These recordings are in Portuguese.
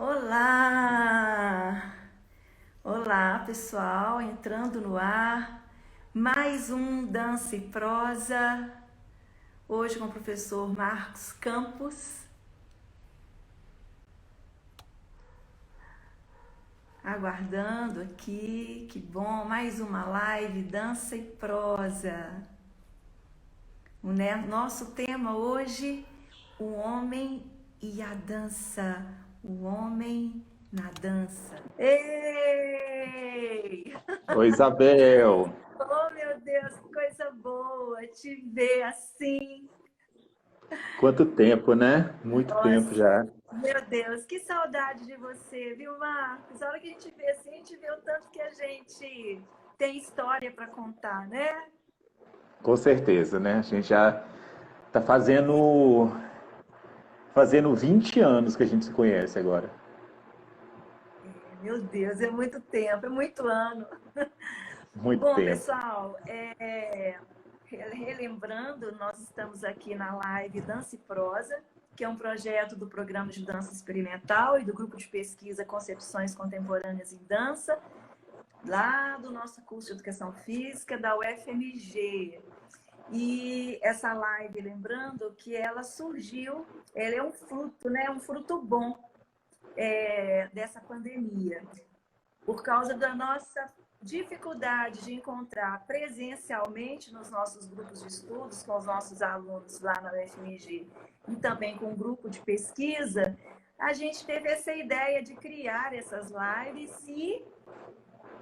Olá! Olá, pessoal, entrando no ar. Mais um Dança e Prosa. Hoje com o professor Marcos Campos. Aguardando aqui, que bom, mais uma live Dança e Prosa. Nosso tema hoje, o homem e a dança. O homem na dança. Ei! Oi, Isabel. Oh, meu Deus, que coisa boa te ver assim. Quanto tempo, né? Muito tempo Nossa, já. meu Deus, que saudade de você, viu, Marcos? A hora que a gente vê assim, a gente vê o tanto que a gente tem história para contar, né? Com certeza, né? A gente já tá fazendo 20 anos que a gente se conhece agora. Meu Deus, é muito tempo, é muito ano. Muito Bom, tempo. pessoal, relembrando, nós estamos aqui na live Dança e Prosa, que é um projeto do Programa de Dança Experimental e do Grupo de Pesquisa Concepções Contemporâneas em Dança, lá do nosso curso de Educação Física da UFMG. E essa live, lembrando que ela surgiu, ela é um fruto, né? Um fruto bom dessa pandemia, por causa da nossa dificuldade de encontrar presencialmente nos nossos grupos de estudos, com os nossos alunos lá na UFMG e também com o grupo de pesquisa, a gente teve essa ideia de criar essas lives e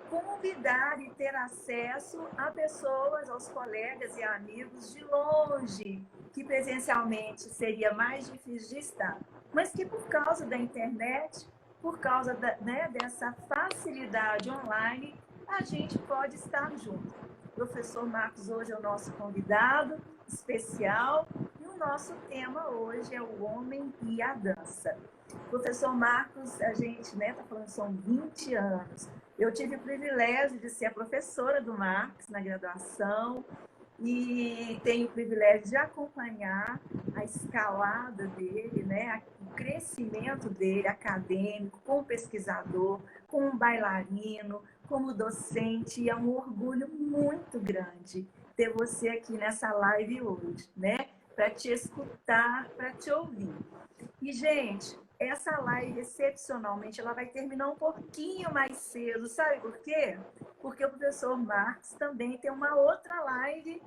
convidar e ter acesso a pessoas, aos colegas e amigos de longe, que presencialmente seria mais difícil de estar, mas que por causa da internet, por causa dessa facilidade online, a gente pode estar junto. O professor Marcos hoje é o nosso convidado especial e o nosso tema hoje é o homem e a dança. Professor Marcos, a gente está falando que são 20 anos. Eu tive o privilégio de ser a professora do Marcos na graduação e tenho o privilégio de acompanhar a escalada dele, né, o crescimento dele acadêmico, como pesquisador, como bailarino, como docente. E é um orgulho muito grande ter você aqui nessa live hoje, né, para te escutar, para te ouvir. E, gente, essa live, excepcionalmente, ela vai terminar um pouquinho mais cedo. Sabe por quê? Porque o professor Marcos também tem uma outra live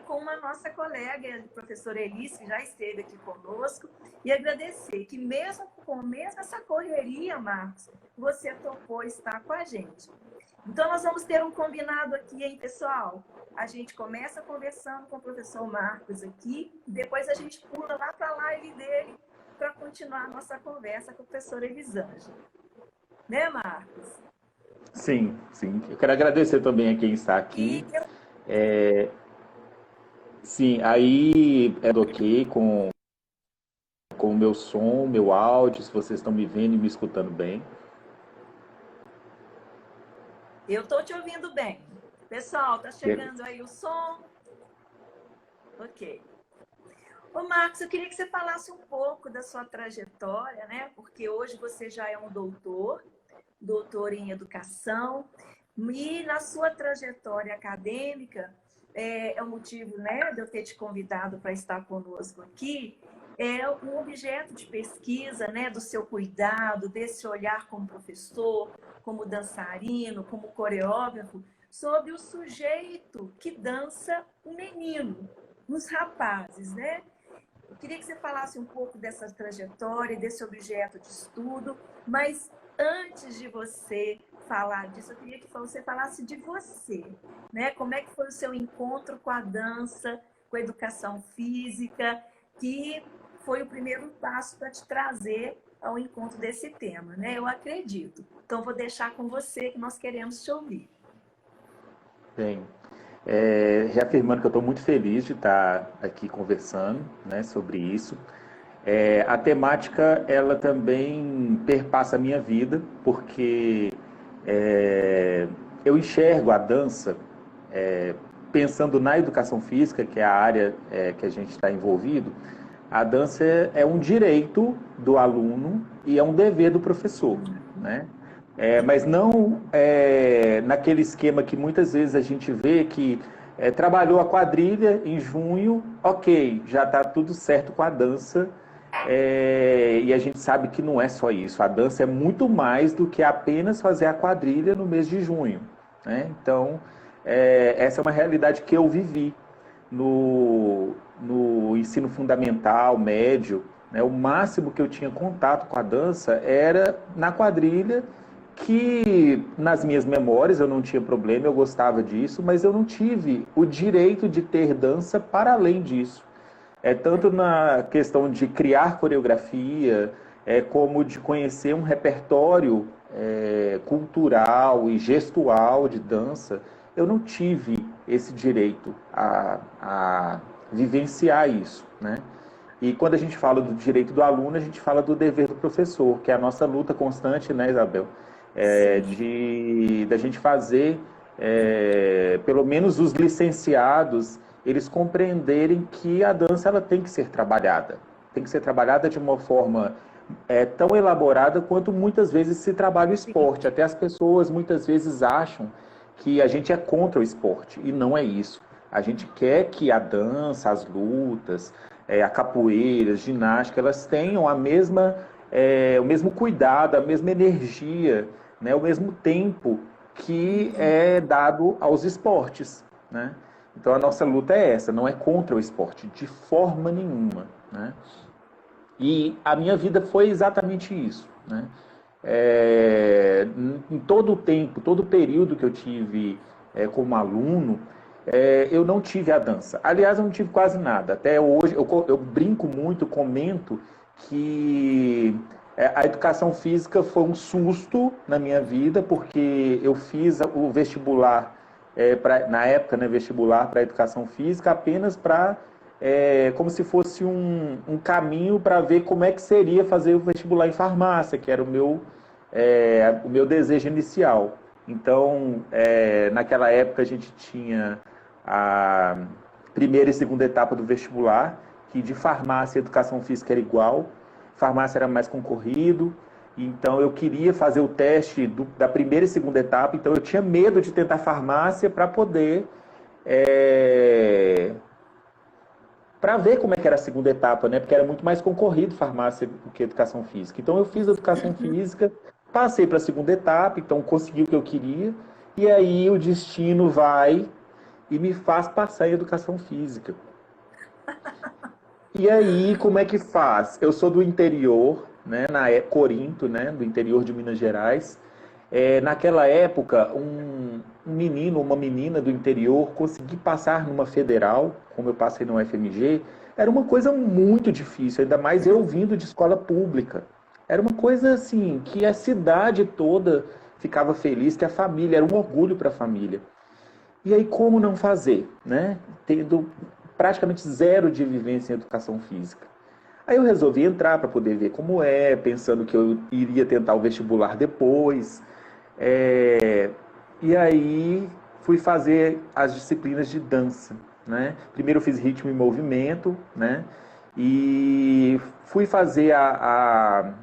com uma nossa colega, a professora Elis, que já esteve aqui conosco, e agradecer que mesmo essa correria, Marcos, você topou estar com a gente. Então, nós vamos ter um combinado aqui, hein, pessoal? A gente começa conversando com o professor Marcos aqui, depois a gente pula lá para a live dele para continuar a nossa conversa com a professora Elisângela. Né, Marcos? Sim, sim. Eu quero agradecer também a quem está E aqui. Sim, aí é ok com o meu som, meu áudio, se vocês estão me vendo e me escutando bem. eu estou te ouvindo bem. Pessoal, tá Que- chegando aí o som? Ok. Ô, Marcos, eu queria que você falasse um pouco da sua trajetória, né? Porque hoje você já é um doutor em educação, e na sua trajetória acadêmica, é o motivo, né, de eu ter te convidado para estar conosco aqui, é um objeto de pesquisa, né, do seu cuidado, desse olhar como professor, como dançarino, como coreógrafo, sobre o sujeito que dança o menino, os rapazes, né? Eu queria que você falasse um pouco dessa trajetória, desse objeto de estudo, mas antes de você falar disso, eu queria que você falasse de você, né? Como é que foi o seu encontro com a dança, com a educação física, que foi o primeiro passo para te trazer ao encontro desse tema, né? Eu acredito. Então, vou deixar com você, que nós queremos te ouvir. Bem, reafirmando que eu estou muito feliz de estar aqui conversando, né, sobre isso. A temática, ela também perpassa a minha vida, porque eu enxergo a dança pensando na educação física, que é a área que a gente está envolvido, A dança é um direito do aluno e é um dever do professor, né? Mas não naquele esquema que muitas vezes a gente vê que trabalhou a quadrilha em junho, ok, já está tudo certo com a dança, e a gente sabe que não é só isso. A dança é muito mais do que apenas fazer a quadrilha no mês de junho, né? Então, essa é uma realidade que eu vivi no ensino fundamental, médio, né? O máximo que eu tinha contato com a dança era na quadrilha, que nas minhas memórias eu não tinha problema, eu gostava disso, mas eu não tive o direito de ter dança para além disso. Tanto na questão de criar coreografia, como de conhecer um repertório cultural e gestual de dança, eu não tive esse direito a vivenciar isso, né? E quando a gente fala do direito do aluno, a gente fala do dever do professor, que é a nossa luta constante, né, Isabel? Da gente fazer, pelo menos os licenciados, eles compreenderem que a dança ela tem que ser trabalhada. Tem que ser trabalhada de uma forma tão elaborada quanto muitas vezes se trabalha o esporte. Até as pessoas muitas vezes acham que a gente é contra o esporte, e não é isso. A gente quer que a dança, as lutas, a capoeira, a ginástica, elas tenham o mesmo cuidado, a mesma energia, né, o mesmo tempo que é dado aos esportes, né? Então a nossa luta é essa, não é contra o esporte, de forma nenhuma, né? E a minha vida foi exatamente isso, né? Em todo o tempo, todo o período que eu tive como aluno, eu não tive a dança. Aliás, eu não tive quase nada. Até hoje, eu brinco muito, comento que a educação física foi um susto na minha vida, porque eu fiz o vestibular, na época, né, vestibular para educação física, apenas para como se fosse um caminho para ver como é que seria fazer o vestibular em farmácia, que era o meu desejo inicial. Então, naquela época a gente tinha a primeira e segunda etapa do vestibular, que de farmácia e educação física era igual, farmácia era mais concorrido, então eu queria fazer o teste da primeira e segunda etapa, então eu tinha medo de tentar farmácia para poder para ver como é que era a segunda etapa, né? Porque era muito mais concorrido farmácia do que educação física. Então eu fiz educação física, passei para a segunda etapa, então consegui o que eu queria, e aí o destino vai e me faz passar em educação física. E aí, como é que faz? Eu sou do interior, né, Corinto, né, do interior de Minas Gerais. Naquela época, um menino, uma menina do interior conseguir passar numa federal, como eu passei no UFMG, era uma coisa muito difícil, ainda mais eu vindo de escola pública. Era uma coisa assim, que a cidade toda ficava feliz, que a família, era um orgulho para a família. E aí, como não fazer, né? Tendo praticamente zero de vivência em educação física. Aí eu resolvi entrar para poder ver como pensando que eu iria tentar o vestibular depois. E aí fui fazer as disciplinas de dança, né? Primeiro eu fiz ritmo e movimento, né? E fui fazer a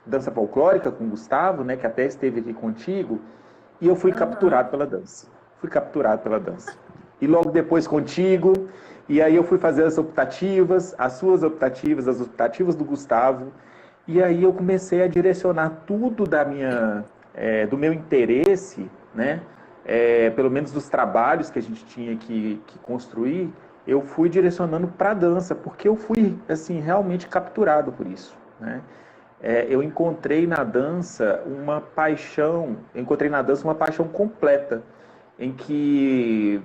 dança folclórica com o Gustavo, né? Que até esteve aqui contigo. E eu fui capturado pela dança. Fui capturado pela dança. E logo depois contigo. E aí eu fui fazer as optativas, as suas optativas, as optativas do Gustavo. E aí eu comecei a direcionar tudo do meu interesse, né? Pelo menos dos trabalhos que a gente tinha que construir, eu fui direcionando para a dança, porque eu fui assim realmente capturado por isso, né? Eu encontrei na dança uma paixão completa, em que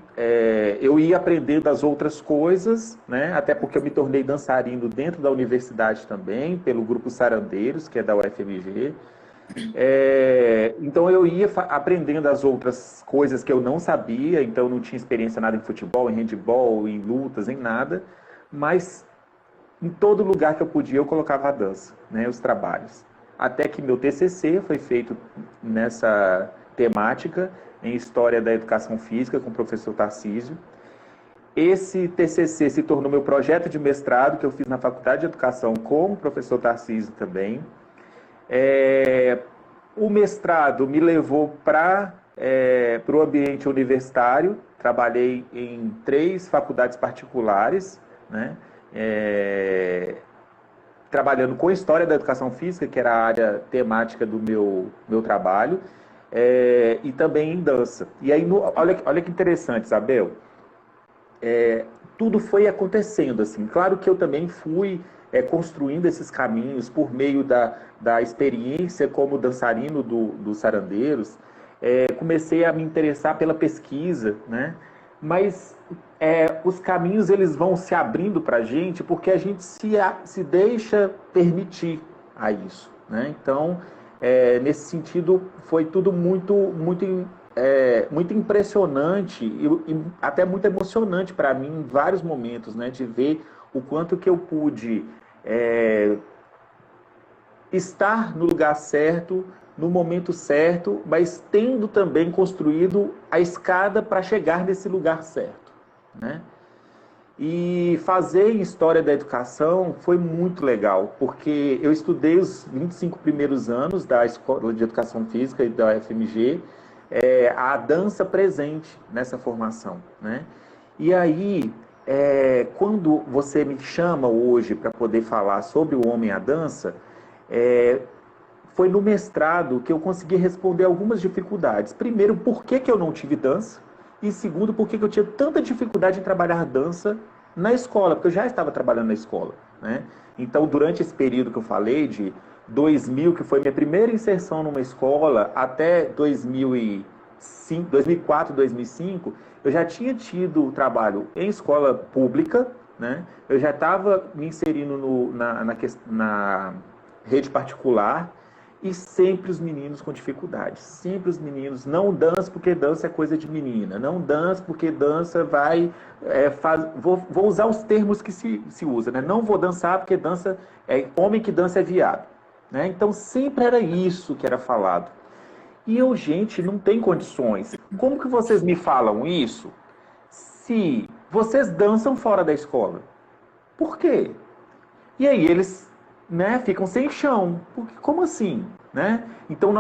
eu ia aprendendo as outras coisas, né? Até porque eu me tornei dançarino dentro da universidade também, pelo grupo Sarandeiros, que é da UFMG. Então eu ia aprendendo as outras coisas que eu não sabia, então eu não tinha experiência nada em futebol, em handebol, em lutas, em nada, mas em todo lugar que eu podia eu colocava a dança, né, os trabalhos. Até que meu TCC foi feito nessa temática, em História da Educação Física, com o professor Tarcísio. esse TCC se tornou meu projeto de mestrado, que eu fiz na Faculdade de Educação com o professor Tarcísio também. O mestrado me levou para o ambiente universitário. Trabalhei em 3 faculdades particulares, né? Trabalhando com História da Educação Física, que era a área temática do meu trabalho, e também em dança. E aí, olha que interessante, Isabel, tudo foi acontecendo assim. Claro que eu também fui construindo esses caminhos por meio da experiência como dançarino dos Sarandeiros. Comecei a me interessar pela pesquisa, né? Mas os caminhos eles vão se abrindo para a gente porque a gente se deixa permitir a isso, né? Então, nesse sentido, foi tudo muito impressionante e até muito emocionante para mim em vários momentos, né? De ver o quanto que eu pude estar no lugar certo, no momento certo, mas tendo também construído a escada para chegar nesse lugar certo, né? E fazer História da Educação foi muito legal, porque eu estudei os 25 primeiros anos da Escola de Educação Física e da UFMG, a dança presente nessa formação, né? E aí, quando você me chama hoje para poder falar sobre o homem e a dança, foi no mestrado que eu consegui responder algumas dificuldades. Primeiro, por que eu não tive dança? E segundo, por que eu tinha tanta dificuldade em trabalhar dança na escola? Porque eu já estava trabalhando na escola, né? Então, durante esse período que eu falei, de 2000, que foi minha primeira inserção numa escola, até 2004, 2005, eu já tinha tido trabalho em escola pública, né? Eu já estava me inserindo na rede particular, e sempre os meninos com dificuldade. Sempre os meninos, não dança porque dança é coisa de menina. Não dança porque dança vai... vou usar os termos que se usa, né? Não vou dançar porque dança homem que dança é viado, né? Então sempre era isso que era falado. E eu, gente, não tem condições. Como que vocês me falam isso se vocês dançam fora da escola? Por quê? E aí eles, né, ficam sem chão. Porque, como assim? Né? Então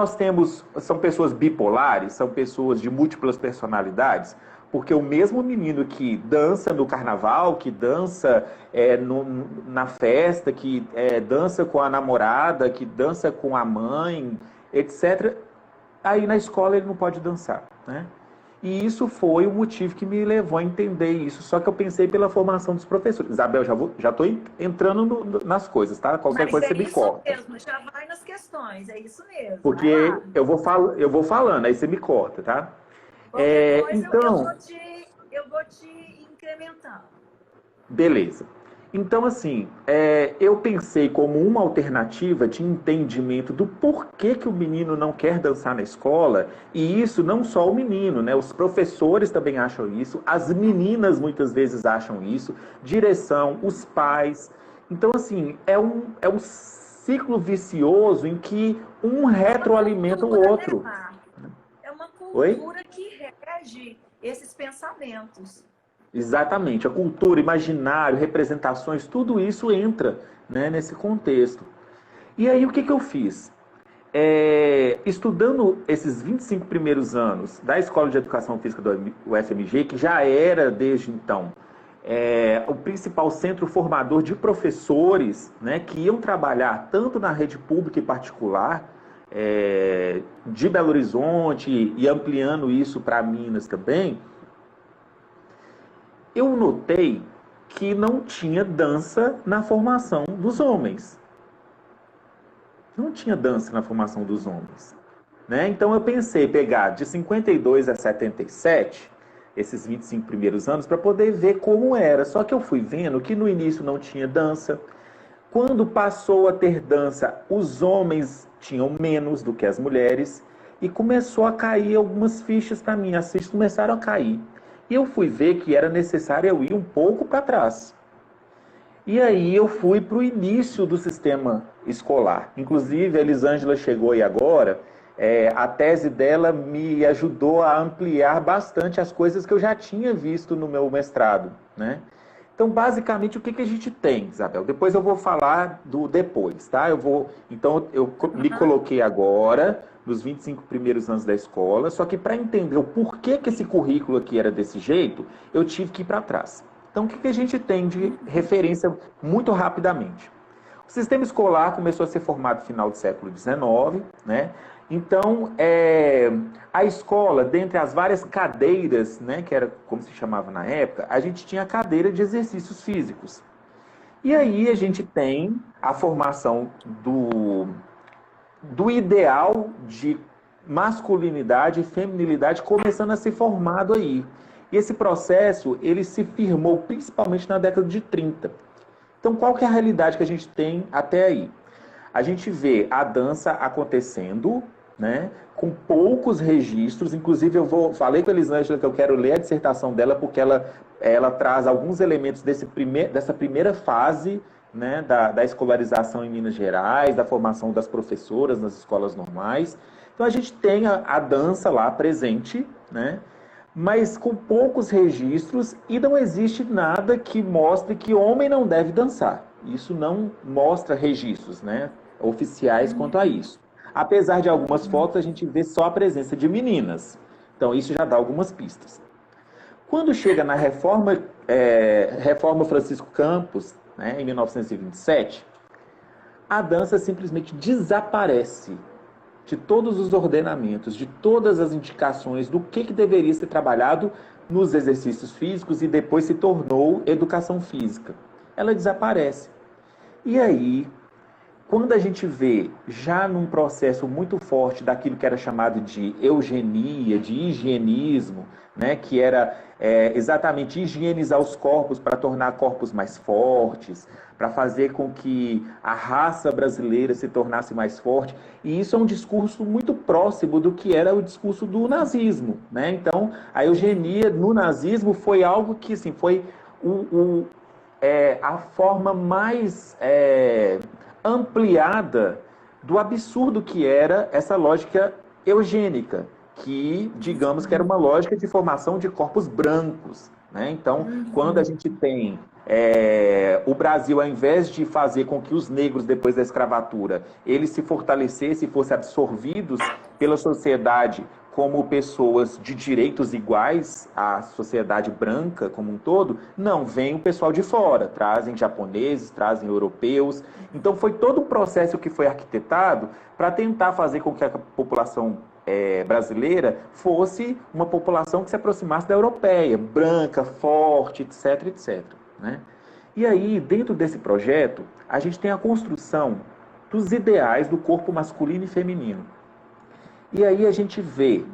são pessoas bipolares, são pessoas de múltiplas personalidades, porque o mesmo menino que dança no carnaval, que dança na festa, que dança com a namorada, que dança com a mãe, etc., aí na escola ele não pode dançar, né? E isso foi o motivo que me levou a entender isso. Só que eu pensei pela formação dos professores. Isabel, já estou entrando nas coisas, tá? Qualquer coisa você me corta. É isso mesmo, já vai nas questões, é isso mesmo. Porque eu vou falando, aí você me corta, tá? Qualquer coisa então... eu vou te incrementando. Beleza. Então, assim, eu pensei como uma alternativa de entendimento do porquê que o menino não quer dançar na escola, e isso não só o menino, né? Os professores também acham isso, as meninas muitas vezes acham isso, direção, os pais. Então, assim, é um ciclo vicioso em que um retroalimenta o outro. Né, é uma cultura que rege esses pensamentos. Exatamente, a cultura, imaginário, representações, tudo isso entra, né, nesse contexto. E aí o que eu fiz? Estudando esses 25 primeiros anos da Escola de Educação Física do UFMG, que já era desde então o principal centro formador de professores, né, que iam trabalhar tanto na rede pública e particular de Belo Horizonte e ampliando isso para Minas também, eu notei que não tinha dança na formação dos homens. Não tinha dança na formação dos homens, né? Então eu pensei pegar de 52 a 77, esses 25 primeiros anos, para poder ver como era. Só que eu fui vendo que no início não tinha dança. Quando passou a ter dança, os homens tinham menos do que as mulheres. E começou a cair algumas fichas para mim. As fichas começaram a cair. E eu fui ver que era necessário eu ir um pouco para trás. E aí eu fui para o início do sistema escolar. Inclusive, a Elisângela chegou aí agora, a tese dela me ajudou a ampliar bastante as coisas que eu já tinha visto no meu mestrado, né? Então, basicamente, o que a gente tem, Isabel? Depois eu vou falar do depois, tá? Então, eu me coloquei agora nos 25 primeiros anos da escola, só que para entender o porquê que esse currículo aqui era desse jeito, eu tive que ir para trás. Então, o que a gente tem de referência muito rapidamente? O sistema escolar começou a ser formado no final do século XIX, né? Então, a escola, dentre as várias cadeiras, né, que era como se chamava na época, a gente tinha a cadeira de exercícios físicos. E aí a gente tem a formação do ideal de masculinidade e feminilidade começando a ser formado aí. E esse processo, ele se firmou principalmente na década de 30. Então, qual que é a realidade que a gente tem até aí? A gente vê a dança acontecendo, né, com poucos registros. Inclusive, falei com a Elisângela que eu quero ler a dissertação dela, porque ela traz alguns elementos dessa primeira fase, né, da escolarização em Minas Gerais, da formação das professoras nas escolas normais. Então, a gente tem a dança lá presente, né, mas com poucos registros, e não existe nada que mostre que homem não deve dançar. Isso não mostra registros, né, oficiais quanto a isso. Apesar de algumas fotos, a gente vê só a presença de meninas. Então, isso já dá algumas pistas. Quando chega na Reforma Francisco Campos, né, em 1927, a dança simplesmente desaparece de todos os ordenamentos, de todas as indicações do que deveria ser trabalhado nos exercícios físicos e depois se tornou educação física. Ela desaparece. E aí, quando a gente vê já num processo muito forte daquilo que era chamado de eugenia, de higienismo, né, que era exatamente higienizar os corpos para tornar corpos mais fortes, para fazer com que a raça brasileira se tornasse mais forte. E isso é um discurso muito próximo do que era o discurso do nazismo, né? Então, a eugenia no nazismo foi algo que, assim, foi a forma mais ampliada do absurdo que era essa lógica eugênica, que, digamos que era uma lógica de formação de corpos brancos, né? Então, quando a gente tem o Brasil, ao invés de fazer com que os negros, depois da escravatura, eles se fortalecessem e fossem absorvidos pela sociedade como pessoas de direitos iguais à sociedade branca como um todo, não, vem o pessoal de fora, trazem japoneses, trazem europeus. Então foi todo um processo que foi arquitetado para tentar fazer com que a população brasileira fosse uma população que se aproximasse da europeia, branca, forte, etc, etc. Né? E aí, dentro desse projeto, a gente tem a construção dos ideais do corpo masculino e feminino. E aí a gente vê,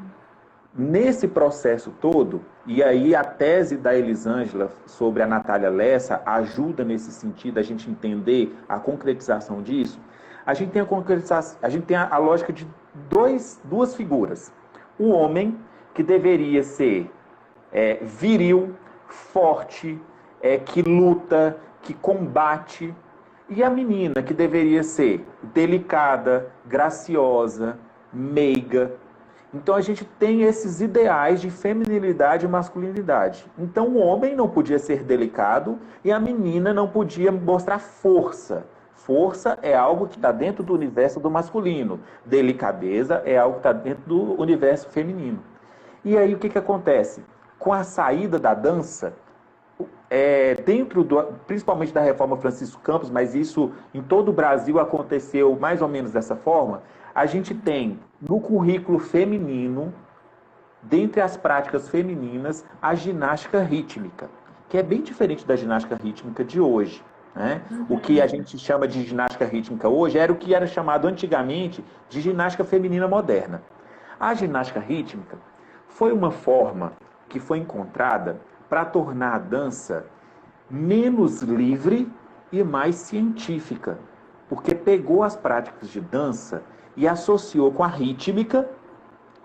nesse processo todo, e aí a tese da Elisângela sobre a Natália Lessa ajuda nesse sentido, a gente entender a concretização disso, a gente tem a lógica de duas figuras. O homem, que deveria ser viril, forte, que luta, que combate, e a menina, que deveria ser delicada, graciosa, meiga. Então a gente tem esses ideais de feminilidade e masculinidade. Então o homem não podia ser delicado e a menina não podia mostrar força. Força é algo que está dentro do universo do masculino. Delicadeza é algo que está dentro do universo feminino. E aí o que acontece? Com a saída da dança, principalmente da Reforma Francisco Campos, mas isso em todo o Brasil aconteceu mais ou menos dessa forma, a gente tem no currículo feminino, dentre as práticas femininas, a ginástica rítmica, que é bem diferente da ginástica rítmica de hoje. Né? O que a gente chama de ginástica rítmica hoje era o que era chamado antigamente de ginástica feminina moderna. A ginástica rítmica foi uma forma que foi encontrada para tornar a dança menos livre e mais científica, porque pegou as práticas de dança e associou com a rítmica,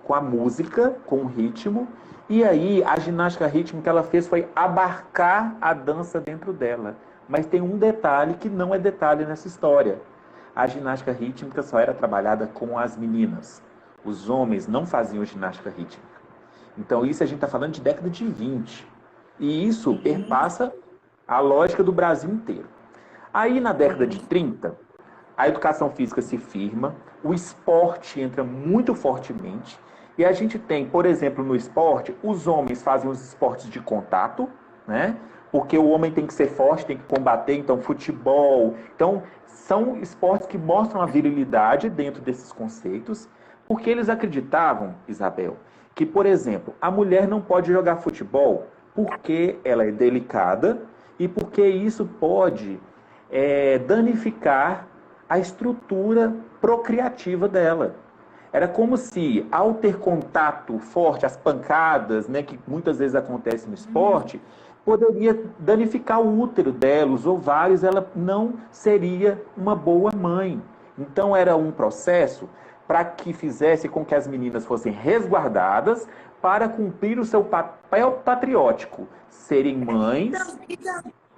com a música, com o ritmo, e aí a ginástica rítmica que ela fez foi abarcar a dança dentro dela. Mas tem um detalhe que não é detalhe nessa história. A ginástica rítmica só era trabalhada com as meninas. os homens não faziam ginástica rítmica. Então, isso a gente está falando de década de 20. E isso perpassa a lógica do Brasil inteiro. Aí, na década de 30, a educação física se firma, o esporte entra muito fortemente, e a gente tem, por exemplo, no esporte, os homens fazem os esportes de contato, né? Porque o homem tem que ser forte, tem que combater, então futebol. Então, são esportes que mostram a virilidade dentro desses conceitos, porque eles acreditavam, Isabel, que, por exemplo, a mulher não pode jogar futebol porque ela é delicada e porque isso pode danificar a estrutura procriativa dela. Era como se, ao ter contato forte, as pancadas, né, que muitas vezes acontecem no esporte, poderia danificar o útero dela, os ovários, ela não seria uma boa mãe. Então era um processo para que fizesse com que as meninas fossem resguardadas para cumprir o seu papel patriótico, serem mães.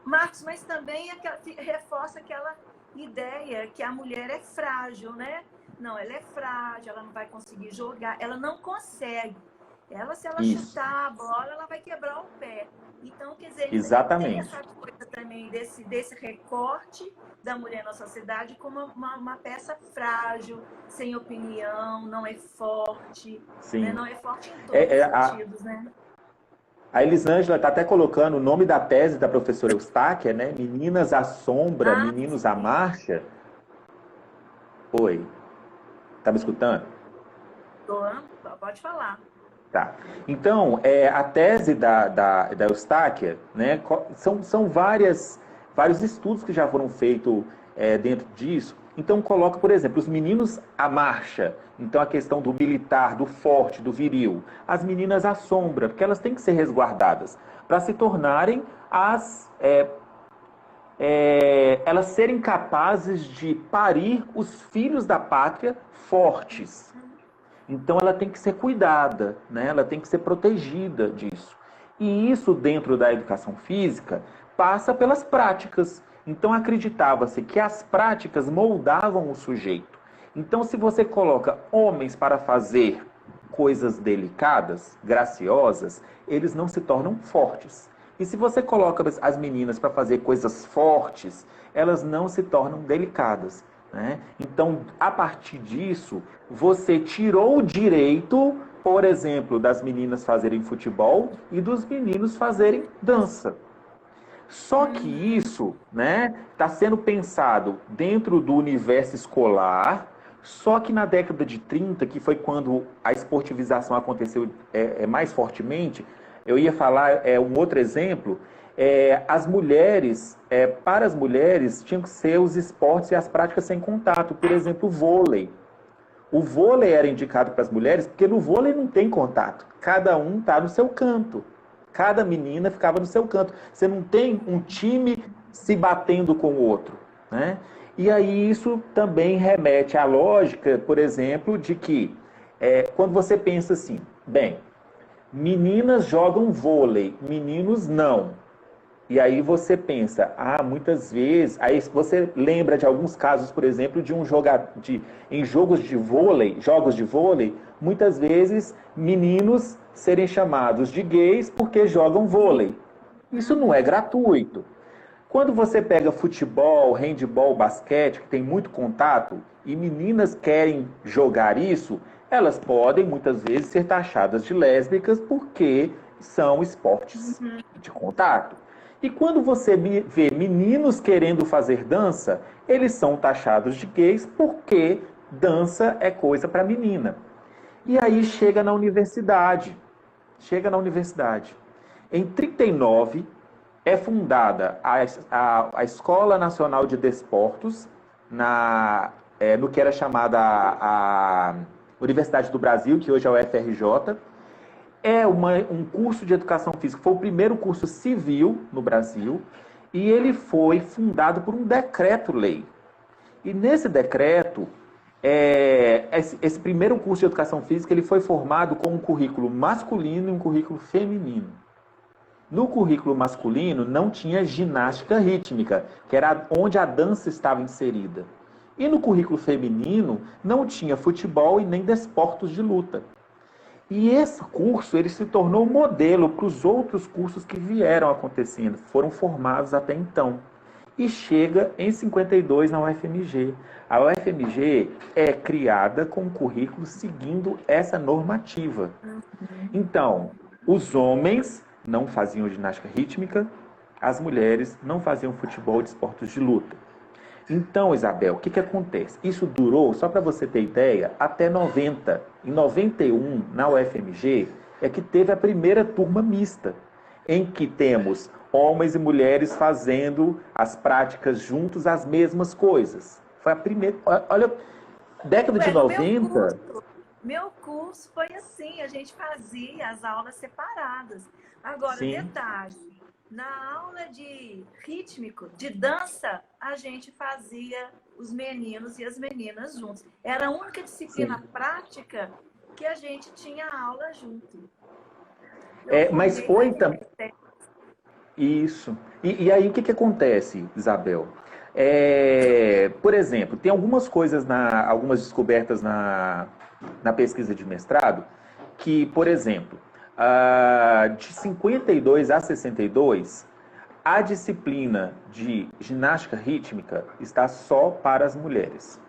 Marcos, mas também reforça aquela ideia que a mulher é frágil, né? Não, ela é frágil, ela não vai conseguir jogar, ela não consegue. Se ela chutar a bola, ela vai quebrar o pé. Então, quer dizer, exatamente, tem essa coisa também desse recorte da mulher na sociedade como uma peça frágil, sem opinião, não é forte, né? Não é forte em todos os sentidos, né? A Elisângela está até colocando o nome da tese da professora Eustáquia, né? Meninas à sombra, meninos à marcha. Oi. Tá me escutando? Pode falar. Tá. Então, a tese da Eustáquia, né, são vários estudos que já foram feitos dentro disso. Então, coloca, por exemplo, os meninos à marcha. Então, a questão do militar, do forte, do viril. As meninas à sombra, porque elas têm que ser resguardadas para se tornarem elas serem capazes de parir os filhos da pátria fortes. Então ela tem que ser cuidada, né? Ela tem que ser protegida disso. E isso dentro da educação física passa pelas práticas. Então acreditava-se que as práticas moldavam o sujeito. Então se você coloca homens para fazer coisas delicadas, graciosas, eles não se tornam fortes. E se você coloca as meninas para fazer coisas fortes, elas não se tornam delicadas. Né? Então, a partir disso, você tirou o direito, por exemplo, das meninas fazerem futebol e dos meninos fazerem dança. Só que isso, né, está sendo pensado dentro do universo escolar, só que na década de 30, que foi quando a esportivização aconteceu mais fortemente, eu ia falar um outro exemplo. As mulheres, para as mulheres, tinham que ser os esportes e as práticas sem contato. Por exemplo, o vôlei. O vôlei era indicado para as mulheres porque no vôlei não tem contato. Cada um está no seu canto. Cada menina ficava no seu canto. Você não tem um time se batendo com o outro. Né? E aí isso também remete à lógica, por exemplo, de que quando você pensa assim, bem, meninas jogam vôlei, meninos não. E aí você pensa, muitas vezes, aí você lembra de alguns casos, por exemplo, de em jogos de vôlei, muitas vezes meninos serem chamados de gays porque jogam vôlei. Isso não é gratuito. Quando você pega futebol, handebol, basquete, que tem muito contato, e meninas querem jogar isso, elas podem muitas vezes ser taxadas de lésbicas porque são esportes de contato. E quando você vê meninos querendo fazer dança, eles são taxados de gays porque dança é coisa para menina. E aí chega na universidade. Em 39 é fundada a Escola Nacional de Desportos, no que era chamada a Universidade do Brasil, que hoje é o FRJ. Um curso de educação física, foi o primeiro curso civil no Brasil, e ele foi fundado por um decreto-lei. E nesse decreto, esse primeiro curso de educação física ele foi formado com um currículo masculino e um currículo feminino. No currículo masculino não tinha ginástica rítmica, que era onde a dança estava inserida. E no currículo feminino não tinha futebol e nem desportos de luta. E esse curso ele se tornou modelo para os outros cursos que vieram acontecendo, foram formados até então. E chega em 52 na UFMG. A UFMG é criada com um currículo seguindo essa normativa. Então, os homens não faziam ginástica rítmica, as mulheres não faziam futebol e desportos de luta. Então, Isabel, o que acontece? Isso durou, só para você ter ideia, até 90. Em 91, na UFMG, é que teve a primeira turma mista, em que temos homens e mulheres fazendo as práticas juntos, as mesmas coisas. Foi a primeira... Olha, década de 90... Meu curso foi assim, a gente fazia as aulas separadas. Agora, Sim. detalhe, na aula de rítmico, de dança, a gente fazia os meninos e as meninas juntos. Era a única disciplina prática que a gente tinha aula junto. Mas foi também... Isso. E aí, o que acontece, Isabel? Por exemplo, tem algumas coisas, algumas descobertas na pesquisa de mestrado, que, por exemplo, de 52 a 62, a disciplina de ginástica rítmica está só para as mulheres,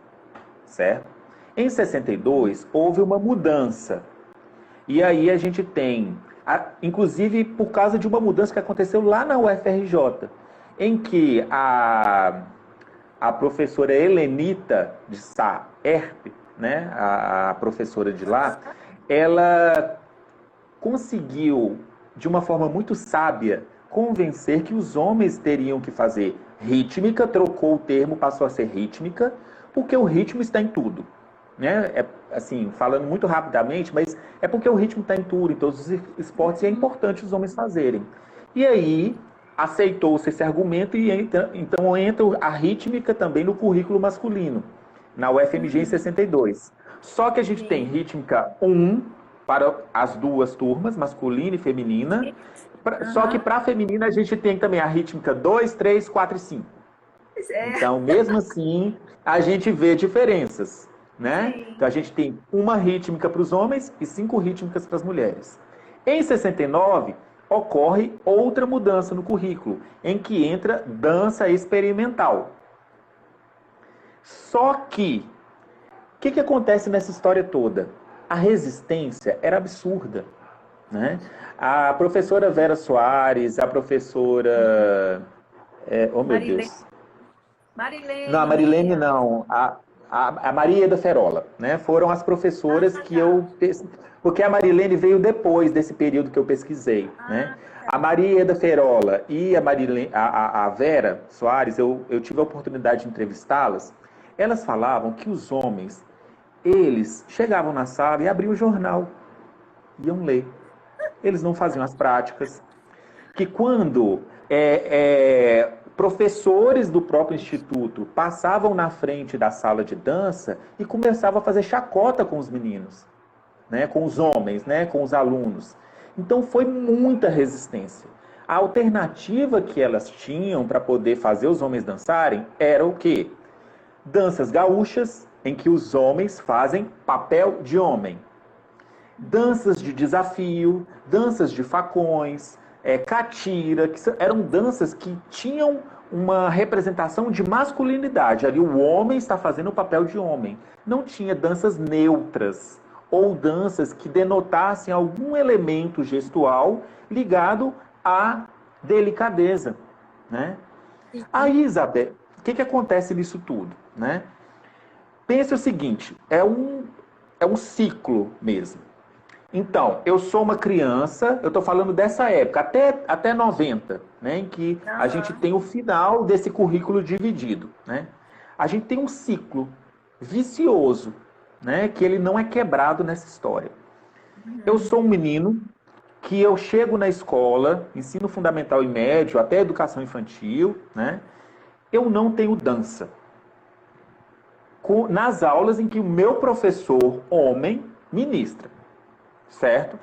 certo? Em 62, houve uma mudança. E aí a gente tem, inclusive por causa de uma mudança que aconteceu lá na UFRJ, em que a professora Helenita de Sá Herpe, né, a professora de lá, ela conseguiu, de uma forma muito sábia, convencer que os homens teriam que fazer rítmica, trocou o termo, passou a ser rítmica, porque o ritmo está em tudo. Né? Assim, falando muito rapidamente, mas é porque o ritmo está em tudo, em todos os esportes, e é importante os homens fazerem. E aí, aceitou-se esse argumento e então entra a rítmica também no currículo masculino, na UFMG em 62. Só que a gente tem rítmica 1 para as duas turmas, masculina e feminina. Só que para a feminina a gente tem também a rítmica 2, 3, 4 e 5. Então, mesmo assim, a gente vê diferenças. Né? Então a gente tem uma rítmica para os homens e 5 rítmicas para as mulheres. Em 69, ocorre outra mudança no currículo, em que entra dança experimental. Só que, o que acontece nessa história toda? A resistência era absurda. Né? A professora Vera Soares, a professora... oh, meu Deus. Marilene. Não, a Marilene não. A Maria da Ferola, né? Foram as professoras que eu... Porque a Marilene veio depois desse período que eu pesquisei, né? A Maria da Ferola e a Vera Soares, eu tive a oportunidade de entrevistá-las. Elas falavam que os homens, eles chegavam na sala e abriam o jornal, iam ler. Eles não faziam as práticas. Que quando professores do próprio instituto passavam na frente da sala de dança e começavam a fazer chacota com os meninos, né, com os homens, né, com os alunos. Então foi muita resistência. A alternativa que elas tinham para poder fazer os homens dançarem era o quê? Danças gaúchas, em que os homens fazem papel de homem. Danças de desafio, danças de facões, catira, que eram danças que tinham uma representação de masculinidade. Ali o homem está fazendo o papel de homem. Não tinha danças neutras ou danças que denotassem algum elemento gestual ligado à delicadeza. Né? Aí, Isabel, o que acontece nisso tudo? Né? Pense o seguinte, é um ciclo mesmo. Então, eu sou uma criança, eu estou falando dessa época, até 90, né, em que a gente tem o final desse currículo dividido. Né? A gente tem um ciclo vicioso, né, que ele não é quebrado nessa história. Eu sou um menino que eu chego na escola, ensino fundamental e médio, até educação infantil, né, eu não tenho dança. Nas aulas em que o meu professor, homem, ministra. Certo?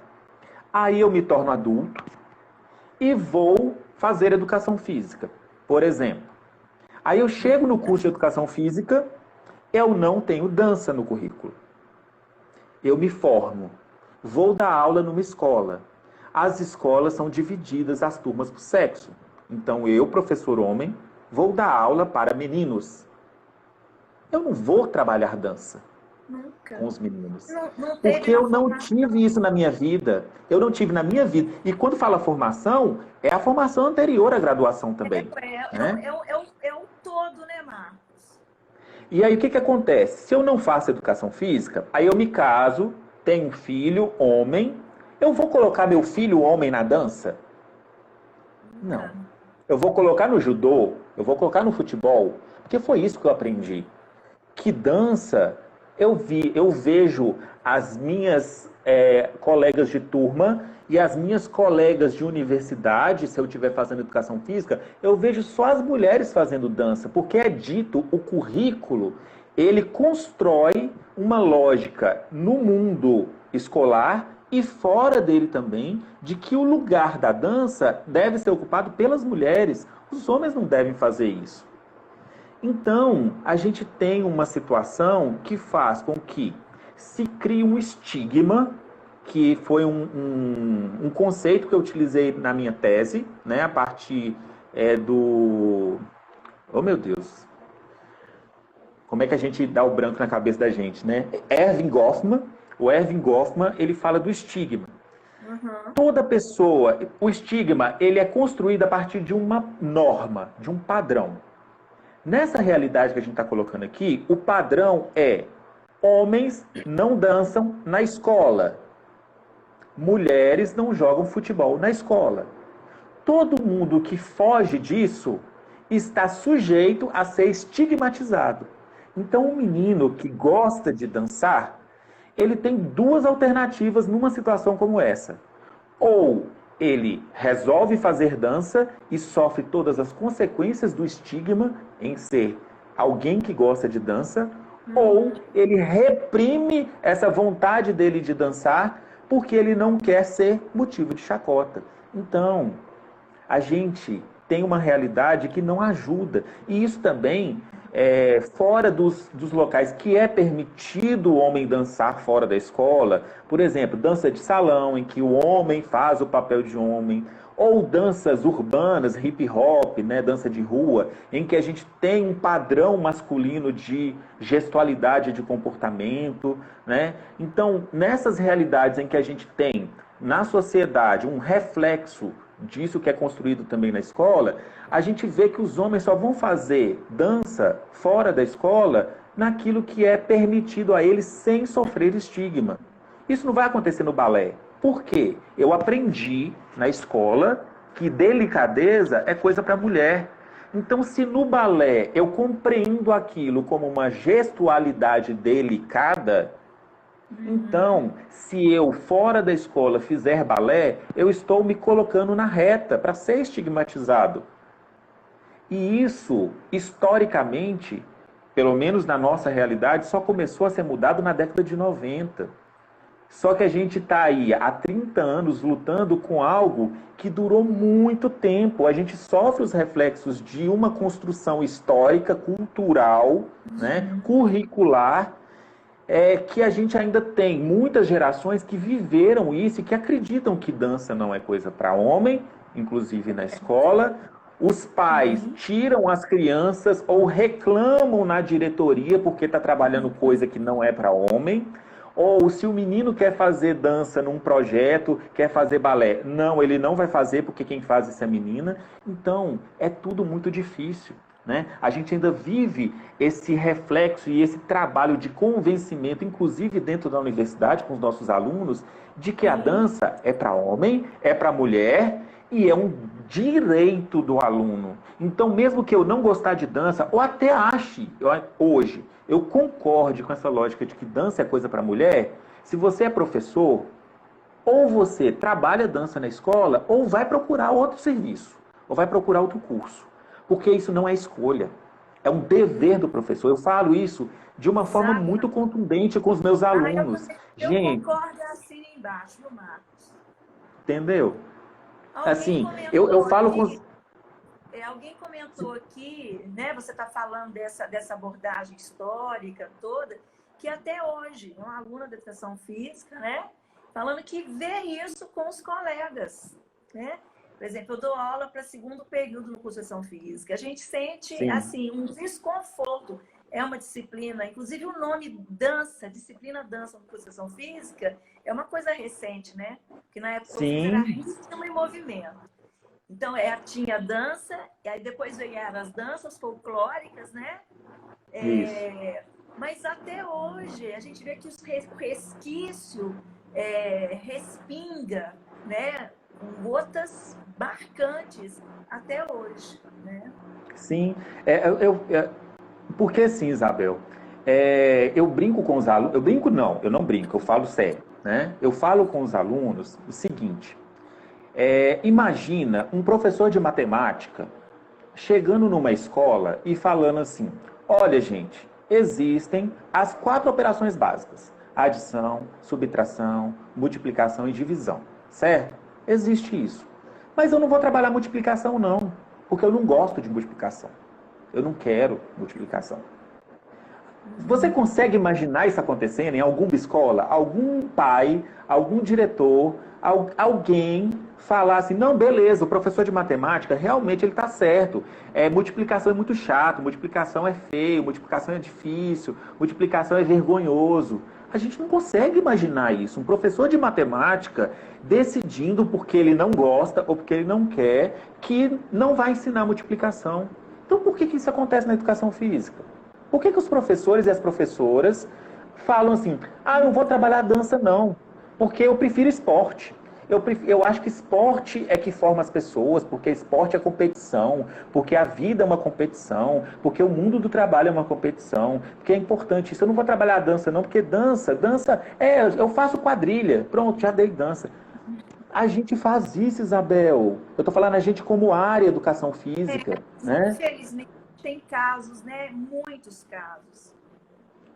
Aí eu me torno adulto e vou fazer educação física, por exemplo. Aí eu chego no curso de educação física Eu não tenho dança no currículo. Eu me formo, vou dar aula numa escola. As escolas são divididas, as turmas por sexo. Então eu, professor homem, vou dar aula para meninos. Eu não vou trabalhar dança Nunca. com os meninos. Não Porque teve na eu não formação. tive isso na minha vida. Eu não tive na minha vida. E quando fala formação, é a formação anterior à graduação também. Né? É o todo, né, Marcos? E aí o que acontece? Se eu não faço educação física, aí eu me caso, tenho um filho, homem, eu vou colocar meu filho homem na dança? Não. Nunca. Eu vou colocar no judô, eu vou colocar no futebol, porque foi isso que eu aprendi. Que dança, eu vejo as minhas colegas de turma e as minhas colegas de universidade, se eu estiver fazendo educação física, eu vejo só as mulheres fazendo dança, porque é dito, o currículo, ele constrói uma lógica no mundo escolar e fora dele também, de que o lugar da dança deve ser ocupado pelas mulheres. Os homens não devem fazer isso. Então, a gente tem uma situação que faz com que se crie um estigma, que foi um conceito que eu utilizei na minha tese, né, a partir do... Oh, meu Deus! Como é que a gente dá o branco na cabeça da gente, né? Erving Goffman, o Erving Goffman, ele fala do estigma. Uhum. Toda pessoa, o estigma, ele é construído a partir de uma norma, de um padrão. Nessa realidade que a gente está colocando aqui, o padrão é: homens não dançam na escola, mulheres não jogam futebol na escola. Todo mundo que foge disso está sujeito a ser estigmatizado. Então, um menino que gosta de dançar, ele tem duas alternativas numa situação como essa. Ou ele resolve fazer dança e sofre todas as consequências do estigma em ser alguém que gosta de dança, ou ele reprime essa vontade dele de dançar porque ele não quer ser motivo de chacota. Então, a gente tem uma realidade que não ajuda. E isso também fora dos locais que é permitido o homem dançar fora da escola. Por exemplo, dança de salão, em que o homem faz o papel de homem. Ou danças urbanas, hip hop, né, dança de rua, em que a gente tem um padrão masculino de gestualidade de comportamento. Né? Então, nessas realidades em que a gente tem na sociedade um reflexo disso que é construído também na escola, a gente vê que os homens só vão fazer dança fora da escola naquilo que é permitido a eles sem sofrer estigma. Isso não vai acontecer no balé. Por quê? Eu aprendi na escola que delicadeza é coisa para mulher. Então, se no balé eu compreendo aquilo como uma gestualidade delicada, então, se eu fora da escola fizer balé, eu estou me colocando na reta para ser estigmatizado. E isso, historicamente, pelo menos na nossa realidade, só começou a ser mudado na década de 90. Só que a gente está aí há 30 anos lutando com algo que durou muito tempo. A gente sofre os reflexos de uma construção histórica, cultural, né, curricular, que a gente ainda tem muitas gerações que viveram isso e que acreditam que dança não é coisa para homem, inclusive na escola. Os pais tiram as crianças ou reclamam na diretoria porque está trabalhando coisa que não é para homem. Ou se o menino quer fazer dança num projeto, quer fazer balé, não, ele não vai fazer porque quem faz isso é menina. Então, é tudo muito difícil. Né? A gente ainda vive esse reflexo e esse trabalho de convencimento, inclusive dentro da universidade, com os nossos alunos, de que a dança é para homem, é para mulher e é um direito do aluno. Então, mesmo que eu não gostar de dança, ou até ache, hoje, eu concorde com essa lógica de que dança é coisa para mulher, se você é professor, ou você trabalha dança na escola, ou vai procurar outro serviço, ou vai procurar outro curso. Porque isso não é escolha. É um dever do professor. Eu falo isso de uma forma muito contundente com os meus alunos. Eu concordo assim embaixo, no Marcos. Entendeu? Alguém Assim, comentou eu falo com aqui, os... Alguém comentou aqui, né? Você está falando dessa abordagem histórica toda, que até hoje, uma aluna de educação física, né? Falando que vê isso com os colegas, né? Por exemplo, eu dou aula para segundo período no curso de educação física. A gente sente, Sim, assim, um desconforto. É uma disciplina, inclusive o nome dança, disciplina dança no curso de educação física, é uma coisa recente, né? Porque na época eu fiz era sim, ritmo e movimento. Então, tinha dança, e aí depois vieram as danças folclóricas, né? isso. Mas até hoje, a gente vê que o resquício respinga, né? Com gotas marcantes até hoje, né? Sim, porque assim, Isabel, eu brinco com os alunos, eu brinco não, eu não brinco, eu falo sério, né? Eu falo com os alunos o seguinte, imagina um professor de matemática chegando numa escola e falando assim, olha gente, existem as 4 operações básicas, adição, subtração, multiplicação e divisão, certo? Existe isso. Mas eu não vou trabalhar multiplicação não, porque eu não gosto de multiplicação. Eu não quero multiplicação. Você consegue imaginar isso acontecendo em alguma escola? Algum pai, algum diretor, alguém falar assim, não, beleza, o professor de matemática, realmente ele está certo. Multiplicação é muito chato, multiplicação é feio, multiplicação é difícil, multiplicação é vergonhoso. A gente não consegue imaginar isso. Um professor de matemática decidindo porque ele não gosta ou porque ele não quer que não vai ensinar multiplicação. Então por que isso acontece na educação física? Por que os professores e as professoras falam assim, eu não vou trabalhar dança não, porque eu prefiro esporte. Eu acho que esporte é que forma as pessoas, porque esporte é competição, porque a vida é uma competição, porque o mundo do trabalho é uma competição, porque é importante isso. Eu não vou trabalhar dança não, porque dança, eu faço quadrilha, pronto, já dei dança. A gente faz isso, Isabel. Eu estou falando a gente como área educação física, né? Infelizmente, tem casos, né? Muitos casos.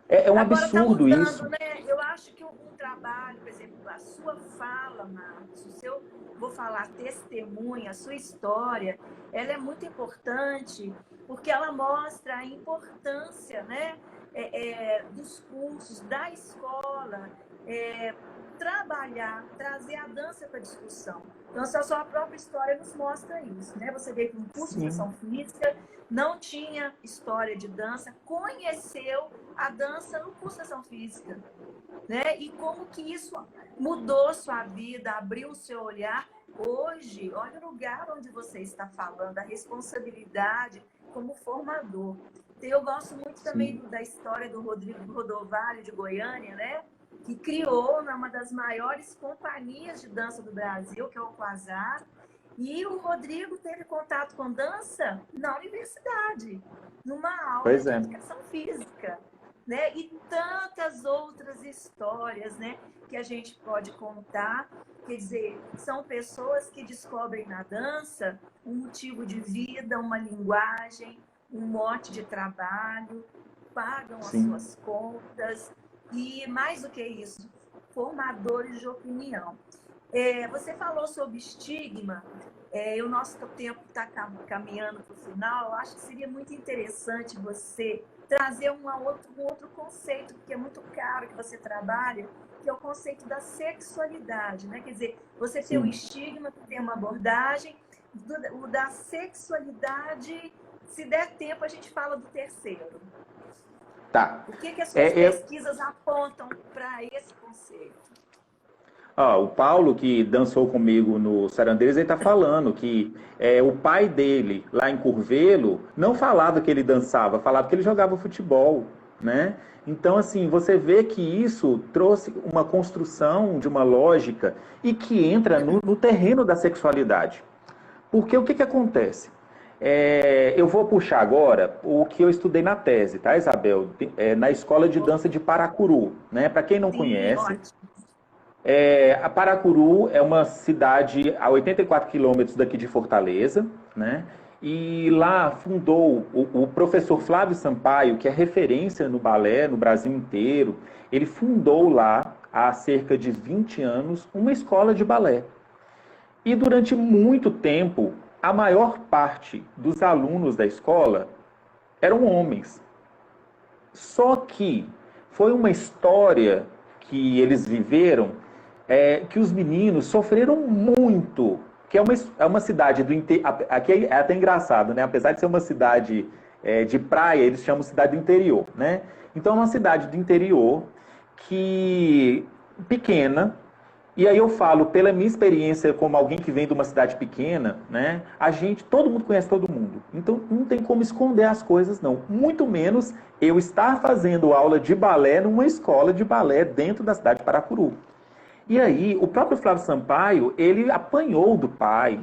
É um Agora está absurdo mudando, isso. né? Eu acho que um trabalho, por exemplo, a sua fala, Marcos, o seu, vou falar, testemunha, a sua história, ela é muito importante porque ela mostra a importância, né? Dos cursos, da escola, trabalhar, trazer a dança para a discussão. Então, a sua própria história nos mostra isso, né? Você vê que no curso de Sim, educação física não tinha história de dança, conheceu a dança no curso de educação física, né? E como que isso mudou sua vida, abriu o seu olhar. Hoje, olha o lugar onde você está falando, a responsabilidade como formador. Então, eu gosto muito também sim, da história do Rodrigo Rodovalho de Goiânia, né? Que criou uma das maiores companhias de dança do Brasil, que é o Quasar. E o Rodrigo teve contato com dança na universidade, numa aula pois de é. educação física, né? E tantas outras histórias, né, que a gente pode contar. Quer dizer, são pessoas que descobrem na dança um motivo de vida, uma linguagem, um mote de trabalho, pagam as Sim, suas contas e, mais do que isso, formadores de opinião. Você falou sobre estigma, e o nosso tempo está caminhando para o final. Eu acho que seria muito interessante você trazer um outro conceito, que é muito caro que você trabalha, que é o conceito da sexualidade, né? Quer dizer, você tem um sim. estigma, tem uma abordagem, o da sexualidade, se der tempo, a gente fala do terceiro. Tá. O que as suas É, é, pesquisas apontam para esse conceito? o Paulo, que dançou comigo no Sarandeiros, ele está falando que o pai dele, lá em Curvelo, não falava que ele dançava, falava que ele jogava futebol, né? Então, assim, você vê que isso trouxe uma construção de uma lógica e que entra no terreno da sexualidade. Porque o que, que acontece? Eu vou puxar agora o que eu estudei na tese, tá, Isabel? Na Escola de Dança de Paracuru, né? Para quem não Sim, conhece, ótimo. a Paracuru é uma cidade a 84 quilômetros daqui de Fortaleza, né? E lá fundou o professor Flávio Sampaio, que é referência no balé no Brasil inteiro. Ele fundou lá, há cerca de 20 anos, uma escola de balé. E durante muito tempo, a maior parte dos alunos da escola eram homens. Só que foi uma história que eles viveram, que os meninos sofreram muito, que é uma cidade do interior. Aqui é até engraçado, né? Apesar de ser uma cidade de praia, eles chamam cidade do interior, né? Então é uma cidade do interior que pequena. E aí eu falo, pela minha experiência como alguém que vem de uma cidade pequena, né? Todo mundo conhece todo mundo. Então não tem como esconder as coisas, não. Muito menos eu estar fazendo aula de balé numa escola de balé dentro da cidade de Paracuru. E aí, o próprio Flávio Sampaio, ele apanhou do pai,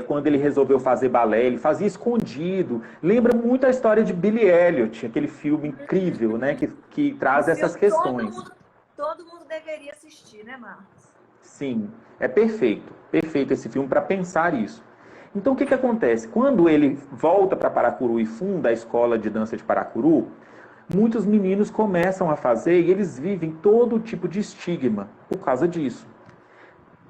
quando ele resolveu fazer balé, ele fazia escondido. Lembra muito a história de Billy Elliot, aquele filme incrível, né? Que traz essas questões. Todo mundo deveria assistir, né, Marcos? Sim, é perfeito. Perfeito esse filme para pensar isso. Então, o que acontece? Quando ele volta para Paracuru e funda a escola de dança de Paracuru, muitos meninos começam a fazer e eles vivem todo tipo de estigma por causa disso.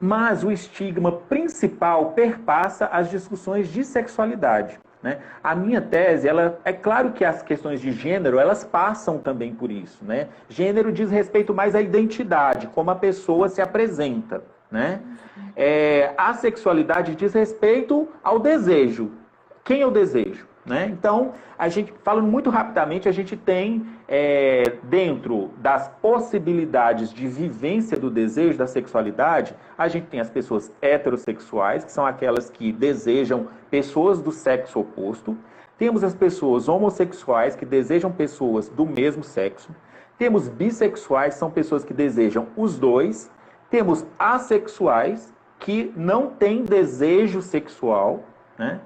Mas o estigma principal perpassa as discussões de sexualidade, né? A minha tese, é claro que as questões de gênero, elas passam também por isso, né? Gênero diz respeito mais à identidade, como a pessoa se apresenta, né? A sexualidade diz respeito ao desejo. Quem é o desejo? Né? Então, falando muito rapidamente, a gente tem, dentro das possibilidades de vivência do desejo, da sexualidade, a gente tem as pessoas heterossexuais, que são aquelas que desejam pessoas do sexo oposto. Temos as pessoas homossexuais, que desejam pessoas do mesmo sexo. Temos bissexuais, que são pessoas que desejam os dois. Temos assexuais, que não têm desejo sexual, né?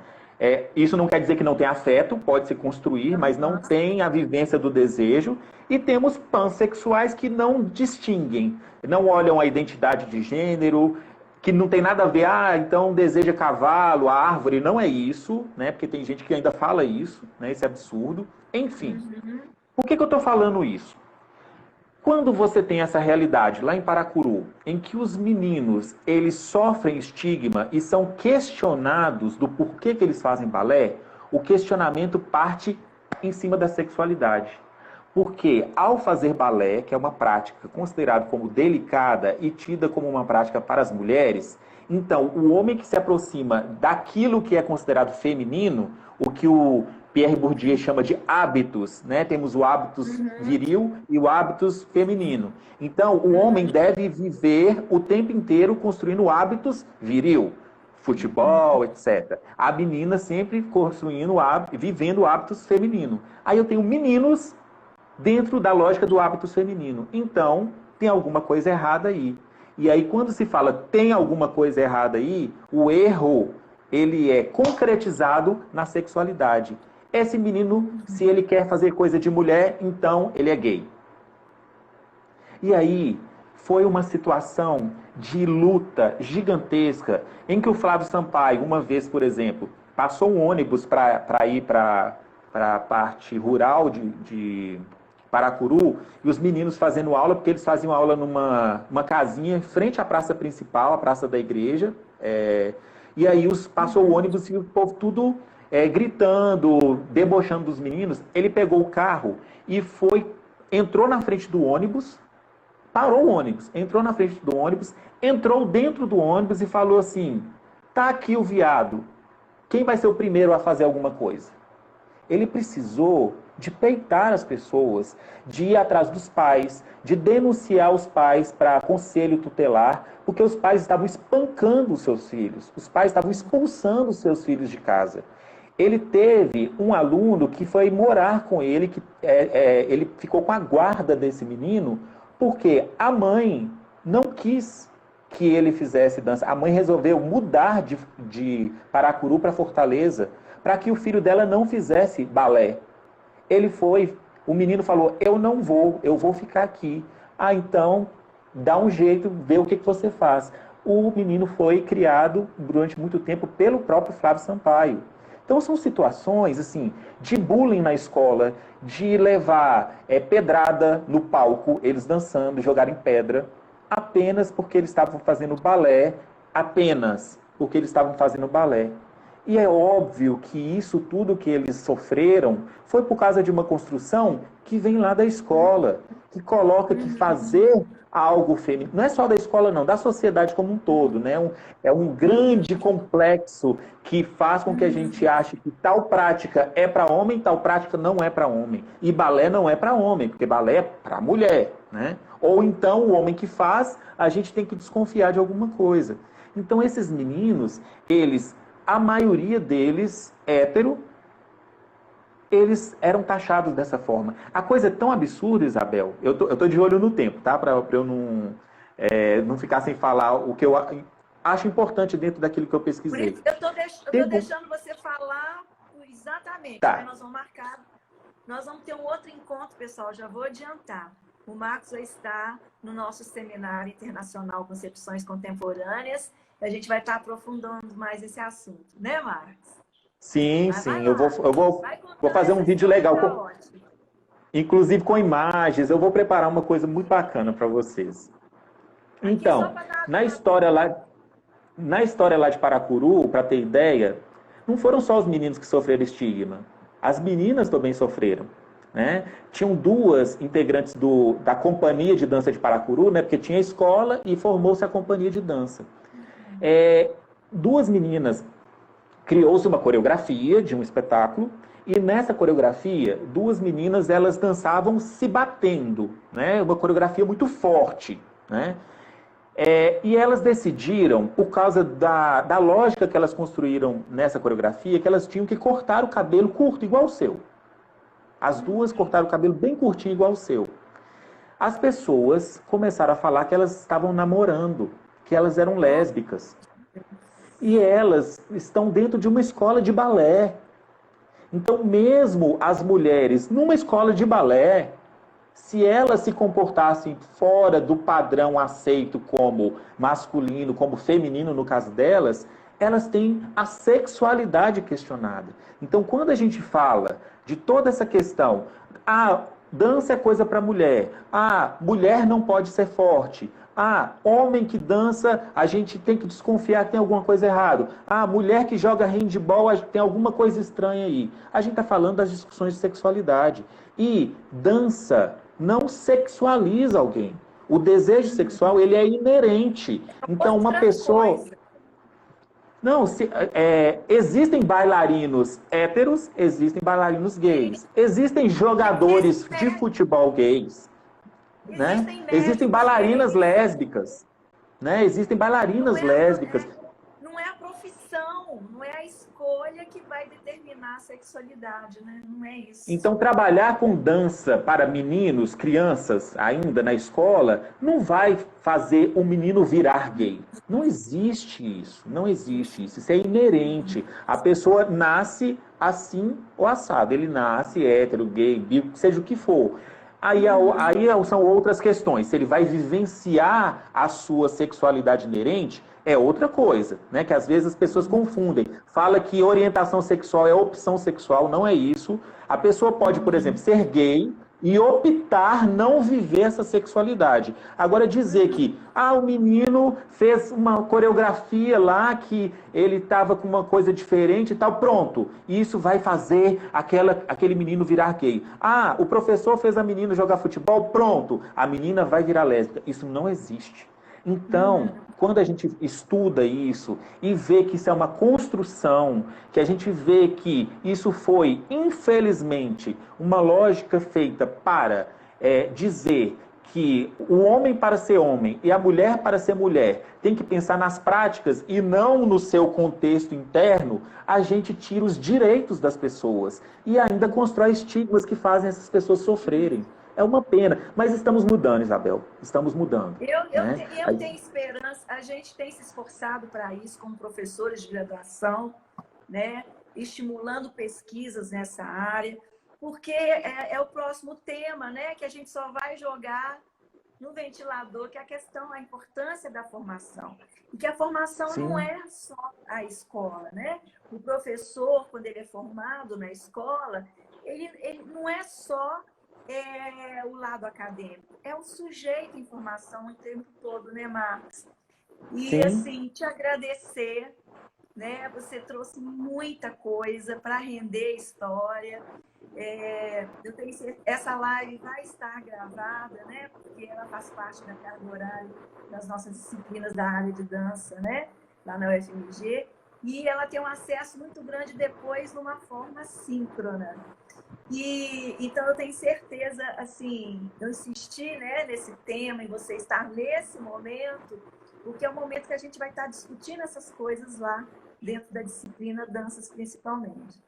Isso não quer dizer que não tem afeto, pode se construir, mas não tem a vivência do desejo. E temos pansexuais que não distinguem, não olham a identidade de gênero, que não tem nada a ver, então deseja cavalo, árvore, não é isso, né? Porque tem gente que ainda fala isso, né? Isso é absurdo. Enfim, por que eu estou falando isso? Quando você tem essa realidade lá em Paracuru, em que os meninos eles sofrem estigma e são questionados do porquê que eles fazem balé, o questionamento parte em cima da sexualidade. Porque ao fazer balé, que é uma prática considerada como delicada e tida como uma prática para as mulheres, então o homem que se aproxima daquilo que é considerado feminino, o que o Pierre Bourdieu chama de hábitos, né? Temos o hábitos viril e o hábitos feminino. Então, o homem deve viver o tempo inteiro construindo hábitos viril, futebol, etc. A menina sempre vivendo hábitos feminino. Aí eu tenho meninos dentro da lógica do hábitos feminino. Então, tem alguma coisa errada aí. E aí, quando se fala tem alguma coisa errada aí, o erro, ele é concretizado na sexualidade. Esse menino, se ele quer fazer coisa de mulher, então ele é gay. E aí, foi uma situação de luta gigantesca, em que o Flávio Sampaio, uma vez, por exemplo, passou um ônibus para ir para a parte rural de Paracuru, e os meninos fazendo aula, porque eles faziam aula numa casinha em frente à praça principal, a praça da igreja, e aí passou o ônibus e o povo tudo gritando, debochando dos meninos. Ele pegou o carro e entrou na frente do ônibus, parou o ônibus, entrou na frente do ônibus, entrou dentro do ônibus e falou assim: tá aqui o viado, quem vai ser o primeiro a fazer alguma coisa? Ele precisou de peitar as pessoas, de ir atrás dos pais, de denunciar os pais para conselho tutelar, porque os pais estavam espancando os seus filhos, os pais estavam expulsando os seus filhos de casa. Ele teve um aluno que foi morar com ele, ele ficou com a guarda desse menino, porque a mãe não quis que ele fizesse dança. A mãe resolveu mudar de Paracuru para Fortaleza, para que o filho dela não fizesse balé. O menino falou: eu não vou, eu vou ficar aqui. Então, dá um jeito, vê o que você faz. O menino foi criado durante muito tempo pelo próprio Flávio Sampaio. Então, são situações assim, de bullying na escola, de levar pedrada no palco, eles dançando, jogarem pedra, apenas porque eles estavam fazendo balé, E é óbvio que isso tudo que eles sofreram foi por causa de uma construção que vem lá da escola, que coloca que fazer algo feminino, não é só da escola não, da sociedade como um todo, né? É um grande complexo que faz com que a gente ache que tal prática é para homem, tal prática não é para homem. E balé não é para homem, porque balé é para mulher, né? Ou então o homem que faz, a gente tem que desconfiar de alguma coisa. Então esses meninos, a maioria deles, hétero, eles eram taxados dessa forma. A coisa é tão absurda, Isabel, eu tô de olho no tempo, tá? Para eu não ficar sem falar o que eu acho importante dentro daquilo que eu Por pesquisei. isso eu tô deixando você falar exatamente. Tá. Aí nós vamos marcar. Nós vamos ter um outro encontro, pessoal, já vou adiantar. O Marcos vai estar no nosso seminário internacional Concepções Contemporâneas. E a gente vai estar aprofundando mais esse assunto, né, Marcos? Sim, Mas sim. vai lá. Eu vou fazer um vídeo legal, inclusive com imagens. Eu vou preparar uma coisa muito bacana para vocês. Então, na história lá de Paracuru, para ter ideia, não foram só os meninos que sofreram estigma. As meninas também sofreram. Né? Tinham duas integrantes da companhia de dança de Paracuru, né? Porque tinha escola e formou-se a companhia de dança. Duas meninas, criou-se uma coreografia de um espetáculo, e nessa coreografia, duas meninas elas dançavam se batendo, né? Uma coreografia muito forte, né? E elas decidiram, por causa da lógica que elas construíram nessa coreografia, que elas tinham que cortar o cabelo curto, igual o seu. As duas cortaram o cabelo bem curtinho, igual o seu. As pessoas começaram a falar que elas estavam namorando, que elas eram lésbicas. E elas estão dentro de uma escola de balé. Então, mesmo as mulheres, numa escola de balé, se elas se comportassem fora do padrão aceito como masculino, como feminino no caso delas, elas têm a sexualidade questionada. Então, quando a gente fala de toda essa questão, dança é coisa para mulher, mulher não pode ser forte, homem que dança, a gente tem que desconfiar que tem alguma coisa errada. Mulher que joga handball, tem alguma coisa estranha aí. A gente está falando das discussões de sexualidade. E dança não sexualiza alguém. O desejo sexual, ele é inerente. Então, uma pessoa... Não, existem bailarinos héteros, existem bailarinos gays. Existem jogadores de futebol gays. Né? Existem bailarinas lésbicas. Né? Existem bailarinas lésbicas. Não é a profissão, não é a escolha que vai determinar a sexualidade, né? Não é isso. Então, trabalhar com dança para meninos, crianças, ainda na escola, não vai fazer o menino virar gay. Não existe isso. Não existe isso. Isso é inerente. A pessoa nasce assim ou assado. Ele nasce hétero, gay, bi, seja o que for. Aí são outras questões. Se ele vai vivenciar a sua sexualidade inerente, é outra coisa, né? Que às vezes as pessoas confundem. Fala que orientação sexual é opção sexual, não é isso. A pessoa pode, por exemplo, ser gay e optar não viver essa sexualidade. Agora dizer que o menino fez uma coreografia lá que ele estava com uma coisa diferente e tal, pronto. E isso vai fazer aquele menino virar gay. O professor fez a menina jogar futebol, pronto. A menina vai virar lésbica. Isso não existe. Então, quando a gente estuda isso e vê que isso é uma construção, que a gente vê que isso foi, infelizmente, uma lógica feita para dizer que o homem para ser homem e a mulher para ser mulher tem que pensar nas práticas e não no seu contexto interno, a gente tira os direitos das pessoas e ainda constrói estigmas que fazem essas pessoas sofrerem. É uma pena, mas estamos mudando, Isabel. Estamos mudando. Eu tenho esperança. A gente tem se esforçado para isso como professores de graduação, né? Estimulando pesquisas nessa área, porque é o próximo tema, né? Que a gente só vai jogar no ventilador, que é a importância da formação. E que a formação não é só a escola, né? O professor, quando ele é formado na escola, ele não é só o lado acadêmico, é o sujeito em formação o tempo todo, né, Marcos? E, assim, te agradecer, né? Você trouxe muita coisa para render história. Eu tenho certeza, essa live vai estar gravada, né? Porque ela faz parte da carga horária das nossas disciplinas da área de dança, né? Lá na UFMG. E ela tem um acesso muito grande depois numa forma síncrona. E então eu tenho certeza, assim, eu insisti, né, nesse tema, em você estar nesse momento, porque é o momento que a gente vai estar discutindo essas coisas lá dentro da disciplina danças principalmente.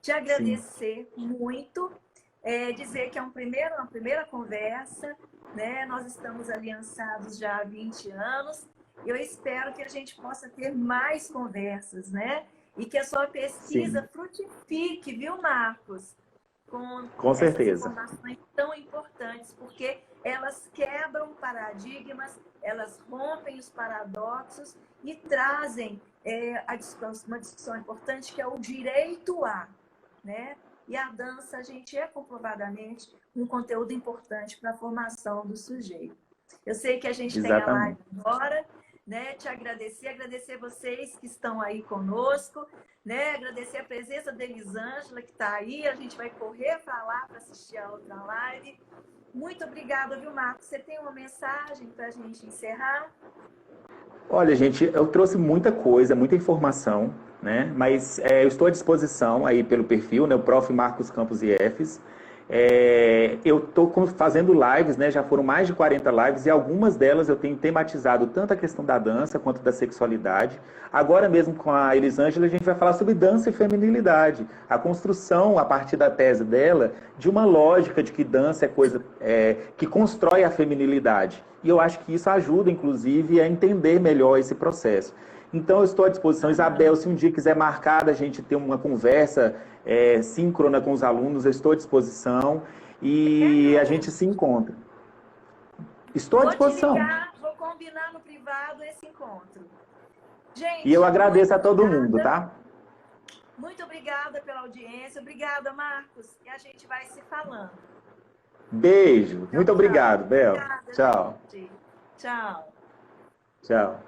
Te agradecer muito, dizer que é uma primeira conversa, né? Nós estamos aliançados já há 20 anos. Eu espero que a gente possa ter mais conversas, né? E que a sua pesquisa frutifique, viu, Marcos? Com Essas certeza. informações tão importantes, porque elas quebram paradigmas, elas rompem os paradoxos e trazem uma discussão importante que é o direito a, né? E a dança, a gente é comprovadamente um conteúdo importante para a formação do sujeito. Eu sei que a gente tem a live agora, né? Te agradecer vocês que estão aí conosco, né? Agradecer a presença da Elisângela, que está aí. A gente vai correr para lá para assistir a outra live. Muito obrigada, viu, Marcos? Você tem uma mensagem para a gente encerrar? Olha, gente, eu trouxe muita coisa, muita informação, né? Mas eu estou à disposição aí pelo perfil, né? O Prof. Marcos Campos IFs. Eu estou fazendo lives, né? Já foram mais de 40 lives e algumas delas eu tenho tematizado tanto a questão da dança quanto da sexualidade. Agora mesmo com a Elisângela a gente vai falar sobre dança e feminilidade. A construção, a partir da tese dela, de uma lógica de que dança é coisa que constrói a feminilidade. E eu acho que isso ajuda, inclusive, a entender melhor esse processo. Então, eu estou à disposição. Isabel, se um dia quiser marcar, a gente ter uma conversa síncrona com os alunos, eu estou à disposição e a gente se encontra. Estou à disposição. Vou te ligar, vou combinar no privado esse encontro. Gente, e eu agradeço a todo mundo, tá? Muito obrigada pela audiência. Obrigada, Marcos. E a gente vai se falando. Beijo. Muito obrigado, Bel. Obrigada, tchau. Gente. Tchau. Tchau.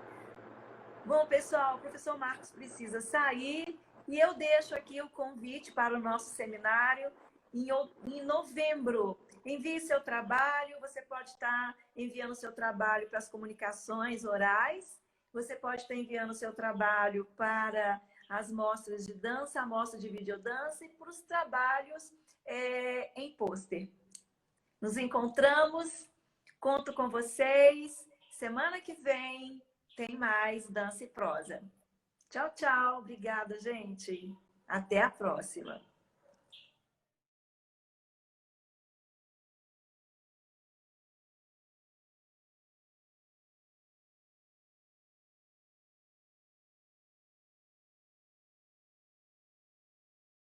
Bom, pessoal, o professor Marcos precisa sair e eu deixo aqui o convite para o nosso seminário em novembro. Envie seu trabalho, você pode estar enviando seu trabalho para as comunicações orais, você pode estar enviando seu trabalho para as mostras de dança, a mostra de videodança e para os trabalhos em pôster. Nos encontramos, conto com vocês. Semana que vem tem mais Dança e Prosa. Tchau, tchau. Obrigada, gente. Até a próxima.